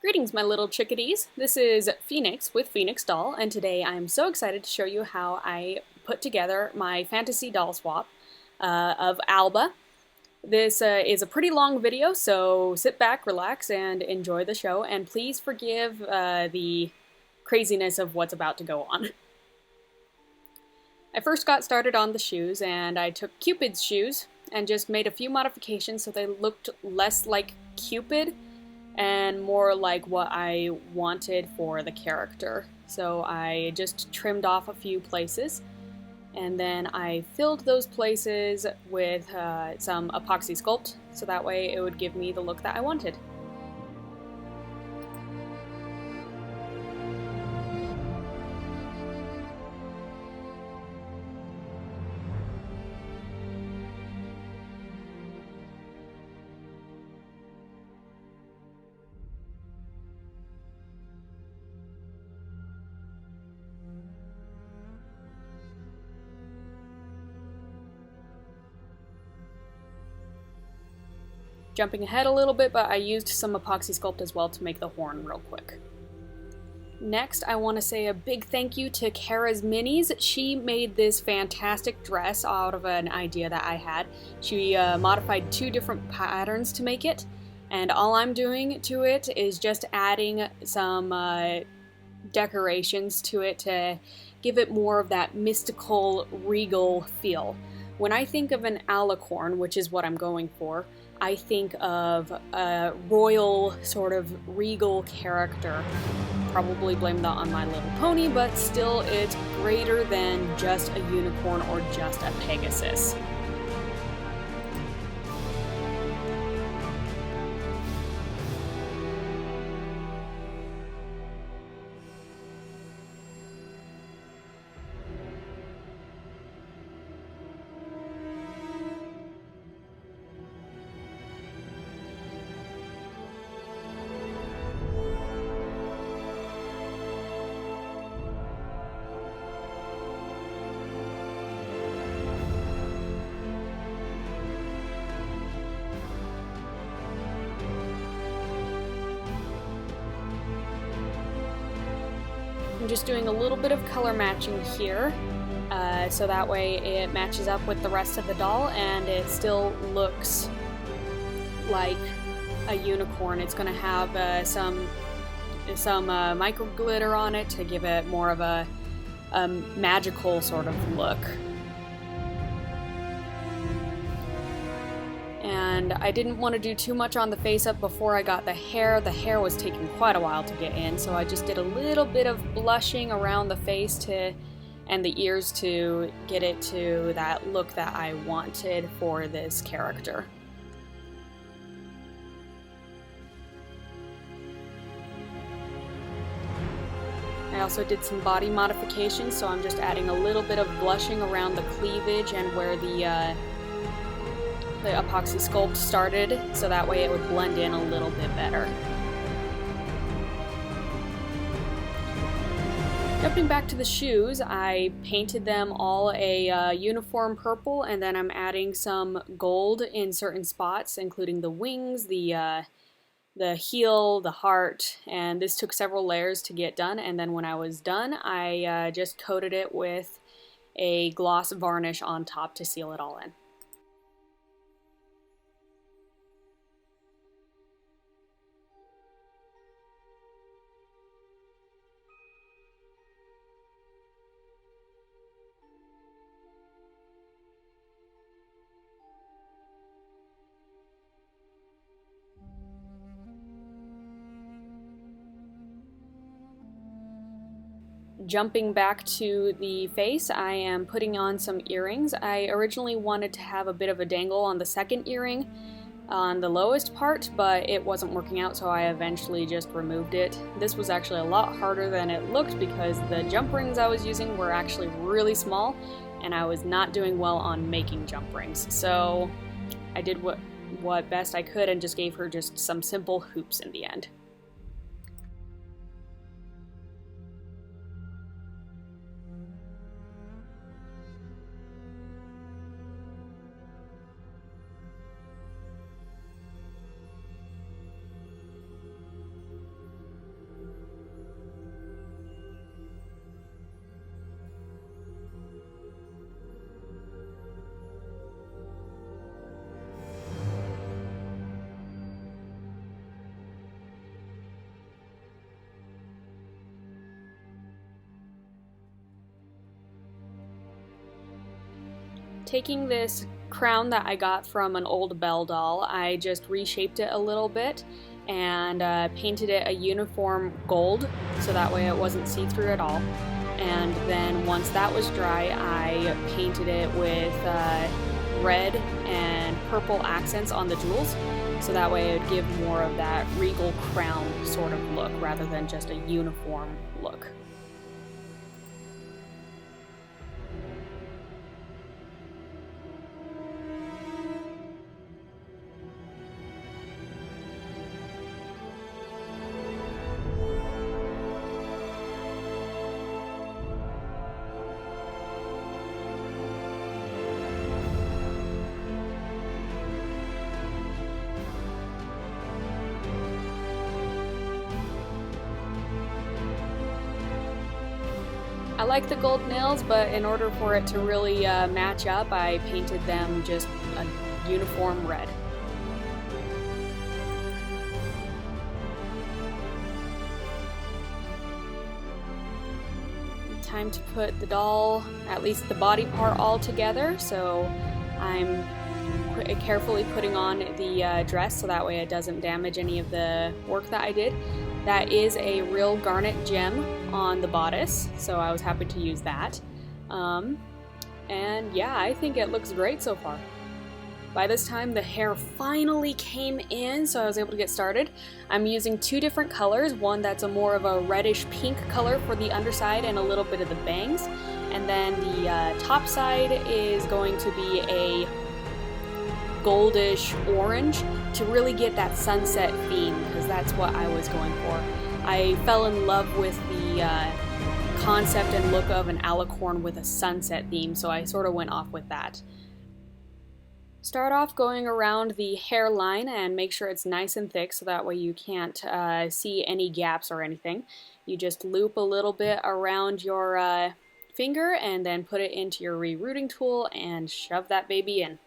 Greetings, my little chickadees. This is Phoenix with Phoenix Doll, and today I'm so excited to show you how I put together my fantasy doll swap of Alba. This is a pretty long video, so sit back, relax, and enjoy the show, and please forgive the craziness of what's about to go on. I first got started on the shoes, and I took Cupid's shoes and just made a few modifications so they looked less like Cupid and more like what I wanted for the character. So I just trimmed off a few places, and then I filled those places with some epoxy sculpt, so that way it would give me the look that I wanted. Jumping ahead a little bit, but I used some epoxy sculpt as well to make the horn real quick. Next, I want to say a big thank you to Kara's Minis. She made this fantastic dress out of an idea that I had. She modified 2 different patterns to make it, and all I'm doing to it is just adding some decorations to it to give it more of that mystical, regal feel. When I think of an Alicorn, which is what I'm going for, I think of a royal, sort of regal character. Probably blame that on My Little Pony, but still it's greater than just a unicorn or just a Pegasus. I'm just doing a little bit of color matching here, so that way it matches up with the rest of the doll and it still looks like a unicorn. It's going to have some micro glitter on it to give it more of a magical sort of look. And I didn't want to do too much on the face up before I got the hair. The hair was taking quite a while to get in, so I just did a little bit of blushing around the face and the ears to get it to that look that I wanted for this character. I also did some body modifications, so I'm just adding a little bit of blushing around the cleavage and where the epoxy sculpt started, so that way it would blend in a little bit better. Jumping back to the shoes, I painted them all a uniform purple, and then I'm adding some gold in certain spots, including the wings, the heel, the heart, and this took several layers to get done, and then when I was done, I just coated it with a gloss varnish on top to seal it all in. Jumping back to the face, I am putting on some earrings. I originally wanted to have a bit of a dangle on the second earring on the lowest part, but it wasn't working out, so I eventually just removed it. This was actually a lot harder than it looked because the jump rings I was using were actually really small, and I was not doing well on making jump rings. So I did what best I could and just gave her just some simple hoops in the end. Taking this crown that I got from an old Belle doll, I just reshaped it a little bit and painted it a uniform gold so that way it wasn't see-through at all. And then once that was dry, I painted it with red and purple accents on the jewels, so that way it would give more of that regal crown sort of look rather than just a uniform look. I like the gold nails, but in order for it to really match up, I painted them just a uniform red. Time to put the doll, at least the body part, all together, so I'm carefully putting on the dress so that way it doesn't damage any of the work that I did. That is a real garnet gem on the bodice, so I was happy to use that. And yeah, I think it looks great so far. By this time, the hair finally came in, so I was able to get started. I'm using two different colors, one that's a more of a reddish pink color for the underside and a little bit of the bangs, and then the top side is going to be a goldish orange to really get that sunset theme, because that's what I was going for. I fell in love with the concept and look of an Alicorn with a sunset theme, so I sort of went off with that. Start off going around the hairline and make sure it's nice and thick so that way you can't see any gaps or anything. You just loop a little bit around your finger and then put it into your rerouting tool and shove that baby in.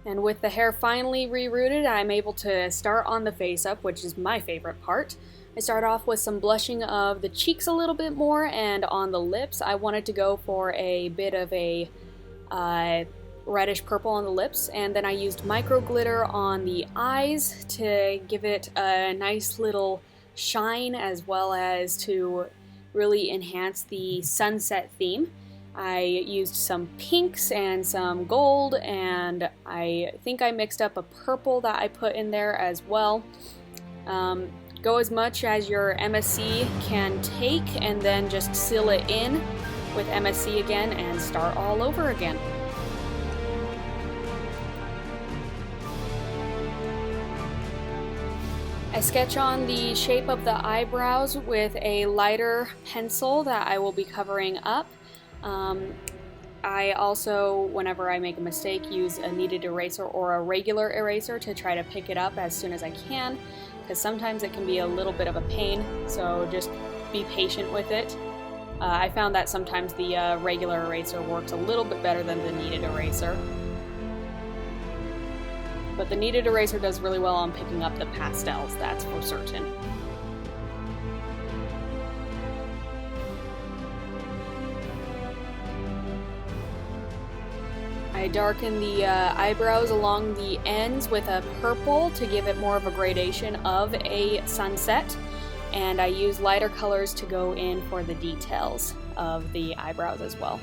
And with the hair finally rerooted, I'm able to start on the face up, which is my favorite part. I start off with some blushing of the cheeks a little bit more, and on the lips I wanted to go for a bit of a reddish purple on the lips, and then I used micro glitter on the eyes to give it a nice little shine as well as to really enhance the sunset theme. I used some pinks and some gold, and I think I mixed up a purple that I put in there as well. Go as much as your MSC can take and then just seal it in with MSC again and start all over again. I sketch on the shape of the eyebrows with a lighter pencil that I will be covering up. I also, whenever I make a mistake, use a kneaded eraser or a regular eraser to try to pick it up as soon as I can, because sometimes it can be a little bit of a pain, so just be patient with it. I found that sometimes the regular eraser works a little bit better than the kneaded eraser. But the kneaded eraser does really well on picking up the pastels, that's for certain. I darken the eyebrows along the ends with a purple to give it more of a gradation of a sunset, and I use lighter colors to go in for the details of the eyebrows as well.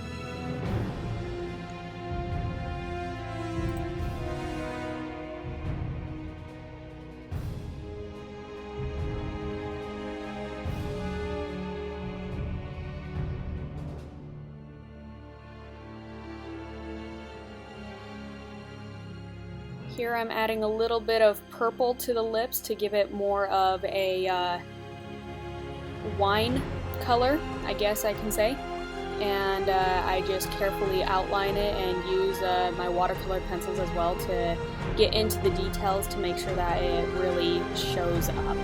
Here I'm adding a little bit of purple to the lips to give it more of a wine color, I guess I can say. And I just carefully outline it and use my watercolor pencils as well to get into the details to make sure that it really shows up.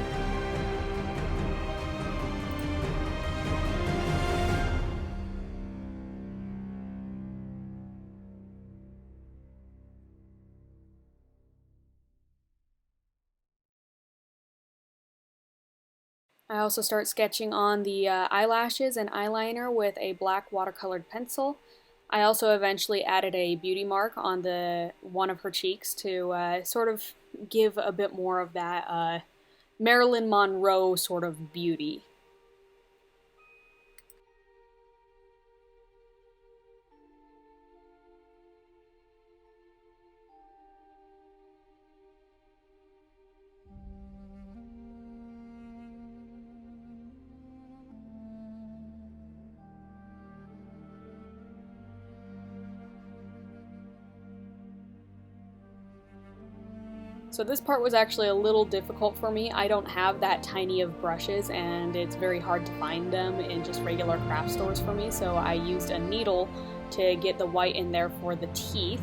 I also start sketching on the eyelashes and eyeliner with a black watercolored pencil. I also eventually added a beauty mark on one of her cheeks to sort of give a bit more of that Marilyn Monroe sort of beauty. So this part was actually a little difficult for me. I don't have that tiny of brushes and it's very hard to find them in just regular craft stores for me, so I used a needle to get the white in there for the teeth,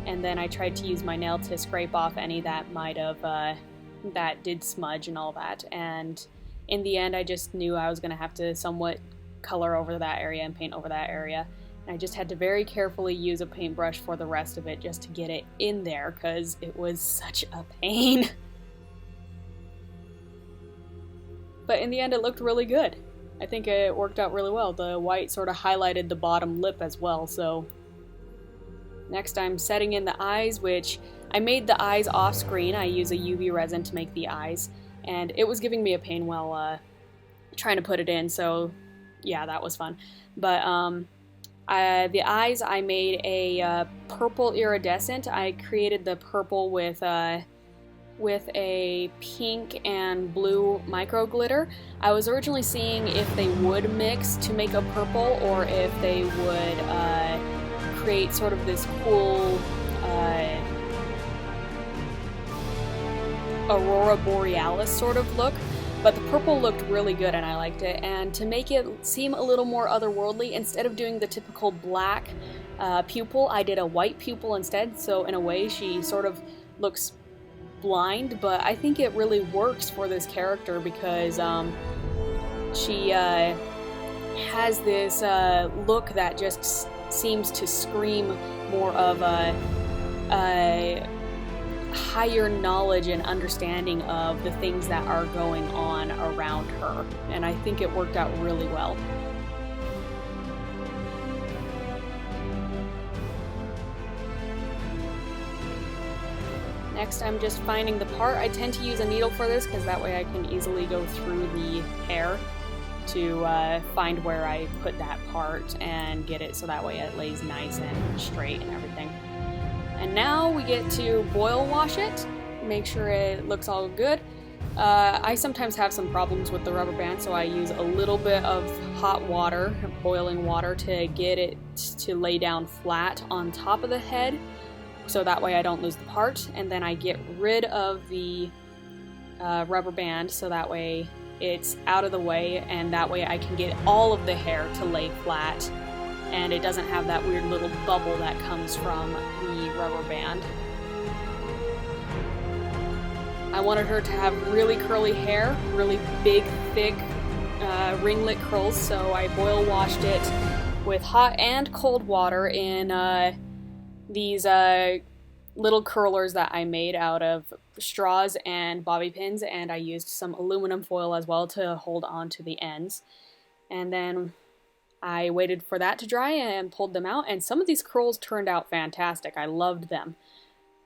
and then I tried to use my nail to scrape off any that might have, that did smudge and all that, and in the end I just knew I was going to have to somewhat color over that area and paint over that area. I just had to very carefully use a paintbrush for the rest of it just to get it in there because it was such a pain. But in the end it looked really good. I think it worked out really well. The white sort of highlighted the bottom lip as well, so next I'm setting in the eyes, which I made the eyes off screen. I use a UV resin to make the eyes, and it was giving me a pain while trying to put it in, so yeah, that was fun. But the eyes, I made a purple iridescent. I created the purple with a pink and blue micro glitter. I was originally seeing if they would mix to make a purple or if they would create sort of this cool Aurora Borealis sort of look. But the purple looked really good and I liked it, and to make it seem a little more otherworldly, instead of doing the typical black pupil, I did a white pupil instead, so in a way she sort of looks blind, but I think it really works for this character because she has this look that just seems to scream more of a higher knowledge and understanding of the things that are going on around her, and I think it worked out really well. Next, I'm just finding the part. I tend to use a needle for this because that way I can easily go through the hair to find where I put that part and get it so that way it lays nice and straight and everything. And now we get to boil wash it, make sure it looks all good. I sometimes have some problems with the rubber band, so I use a little bit of hot water, boiling water, to get it to lay down flat on top of the head, so that way I don't lose the part. And then I get rid of the rubber band so that way it's out of the way, and that way I can get all of the hair to lay flat and it doesn't have that weird little bubble that comes from the rubber band. I wanted her to have really curly hair, really big, thick ringlet curls, so I boil washed it with hot and cold water in these little curlers that I made out of straws and bobby pins, and I used some aluminum foil as well to hold on to the ends. And then I waited for that to dry and pulled them out, and some of these curls turned out fantastic. I loved them.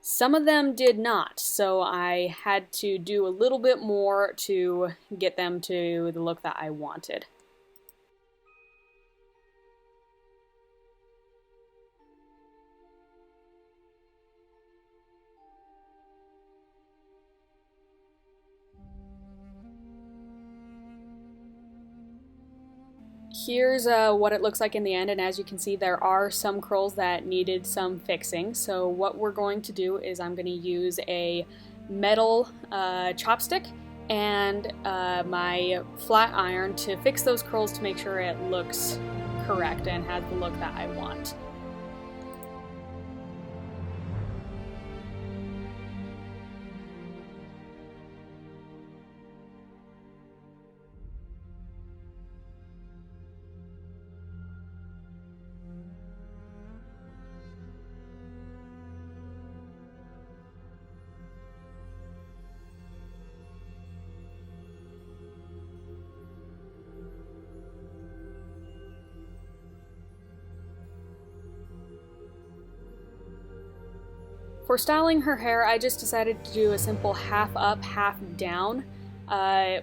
Some of them did not, so I had to do a little bit more to get them to the look that I wanted. here's what it looks like in the end, and as you can see there are some curls that needed some fixing. So what we're going to do is I'm going to use a metal chopstick and my flat iron to fix those curls to make sure it looks correct and has the look that I want. For styling her hair, I just decided to do a simple half up, half down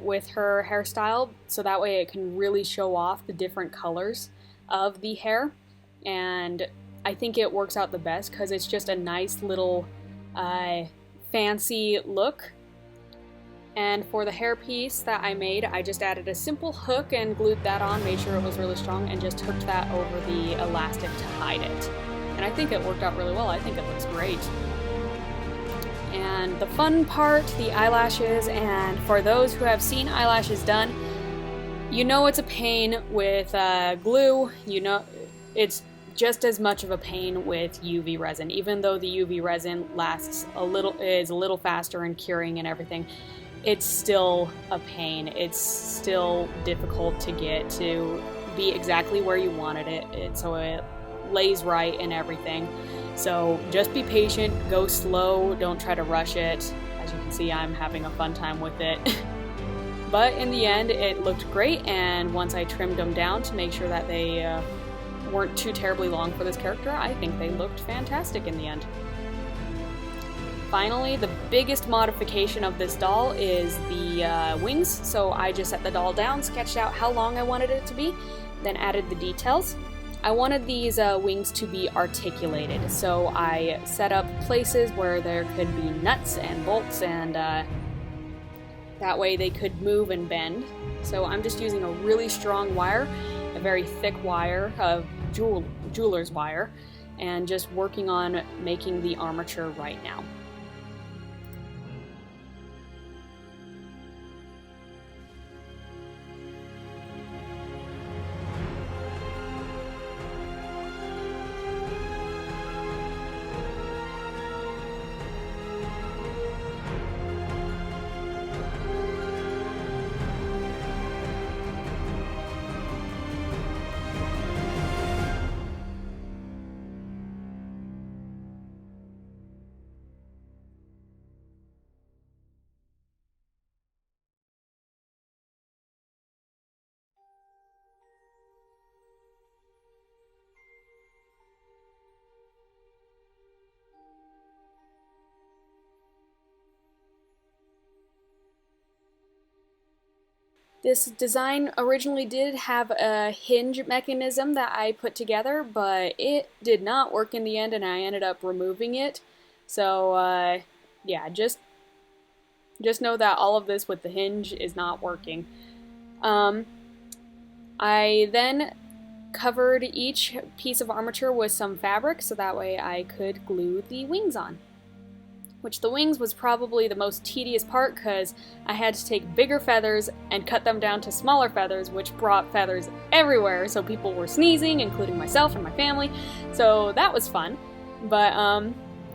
with her hairstyle, so that way it can really show off the different colors of the hair. And I think it works out the best because it's just a nice little fancy look. And for the hairpiece that I made, I just added a simple hook and glued that on, made sure it was really strong, and just hooked that over the elastic to hide it. And I think it worked out really well. I think it looks great. And the fun part, the eyelashes, and for those who have seen eyelashes done, you know it's a pain with glue. You know it's just as much of a pain with UV resin, even though the UV resin is a little faster in curing and everything. It's still a pain. It's still difficult to get to be exactly where you wanted it so it lays right and everything. So just be patient, go slow, don't try to rush it. As you can see, I'm having a fun time with it. But in the end, it looked great, and once I trimmed them down to make sure that they weren't too terribly long for this character, I think they looked fantastic in the end. Finally, the biggest modification of this doll is the wings. So I just set the doll down, sketched out how long I wanted it to be, then added the details. I wanted these wings to be articulated, so I set up places where there could be nuts and bolts, and that way they could move and bend. So I'm just using a really strong wire, a very thick wire of jeweler's wire, and just working on making the armature right now. This design originally did have a hinge mechanism that I put together, but it did not work in the end, and I ended up removing it. So yeah, just know that all of this with the hinge is not working. I then covered each piece of armature with some fabric so that way I could glue the wings on. Which the wings was probably the most tedious part because I had to take bigger feathers and cut them down to smaller feathers, which brought feathers everywhere, so people were sneezing, including myself and my family, so that was fun. But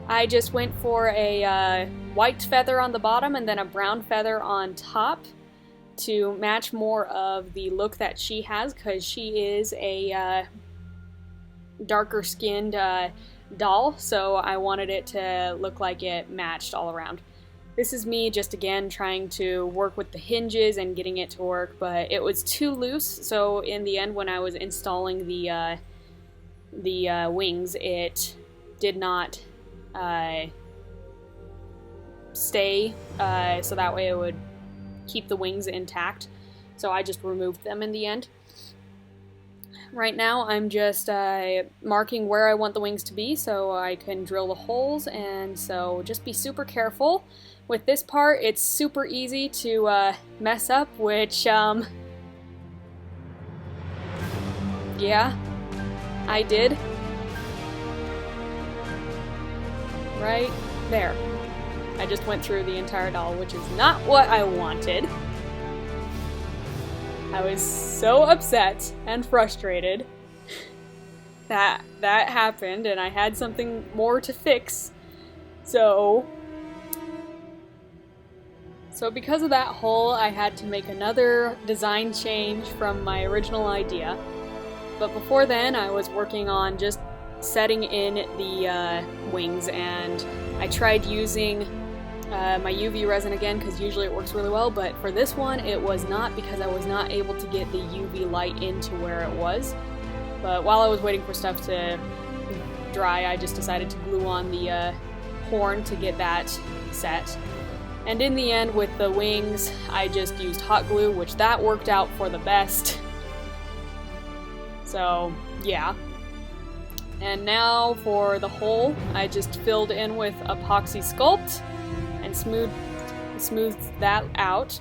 I just went for a white feather on the bottom and then a brown feather on top to match more of the look that she has, because she is a darker skinned doll, so I wanted it to look like it matched all around. This is me just again trying to work with the hinges and getting it to work, but it was too loose, so in the end when I was installing the wings, it did not stay, so that way it would keep the wings intact, so I just removed them in the end. Right now I'm just marking where I want the wings to be so I can drill the holes, and so just be super careful. With this part, it's super easy to mess up, which Yeah, I did. Right there. I just went through the entire doll, which is not what I wanted. I was so upset and frustrated that that happened, and I had something more to fix. So because of that hole, I had to make another design change from my original idea. But before then, I was working on just setting in the wings, and I tried using my UV resin again, because usually it works really well, but for this one it was not, because I was not able to get the UV light into where it was. But while I was waiting for stuff to dry, I just decided to glue on the horn to get that set. And in the end, with the wings, I just used hot glue, which that worked out for the best. So, yeah. And now for the hole, I just filled in with epoxy sculpt and smoothed that out.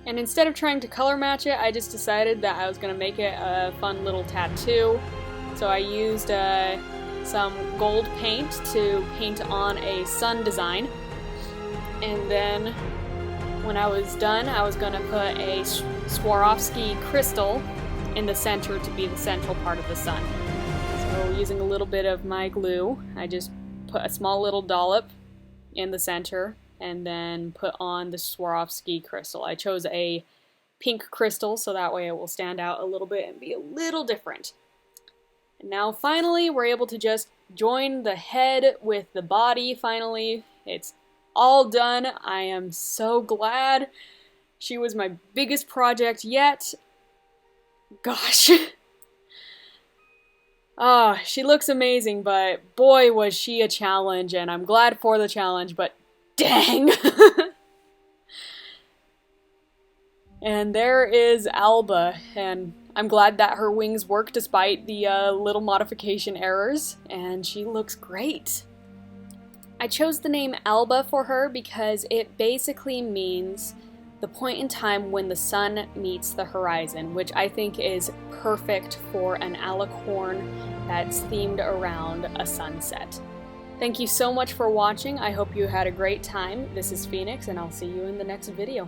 And instead of trying to color match it, I just decided that I was going to make it a fun little tattoo. So I used some gold paint to paint on a sun design. And then when I was done, I was going to put a Swarovski crystal in the center to be the central part of the sun. So using a little bit of my glue, I just put a small little dollop in the center and then put on the Swarovski crystal. I chose a pink crystal so that way it will stand out a little bit and be a little different. And now finally we're able to just join the head with the body. Finally, it's all done. I am so glad. She was my biggest project yet. Gosh. Ah, she looks amazing, but boy was she a challenge, and I'm glad for the challenge, but dang! And there is Alba, and I'm glad that her wings work despite the little modification errors, and she looks great. I chose the name Alba for her because it basically means the point in time when the sun meets the horizon, which I think is perfect for an alicorn that's themed around a sunset. Thank you so much for watching. I hope you had a great time. This is Phoenix, and I'll see you in the next video.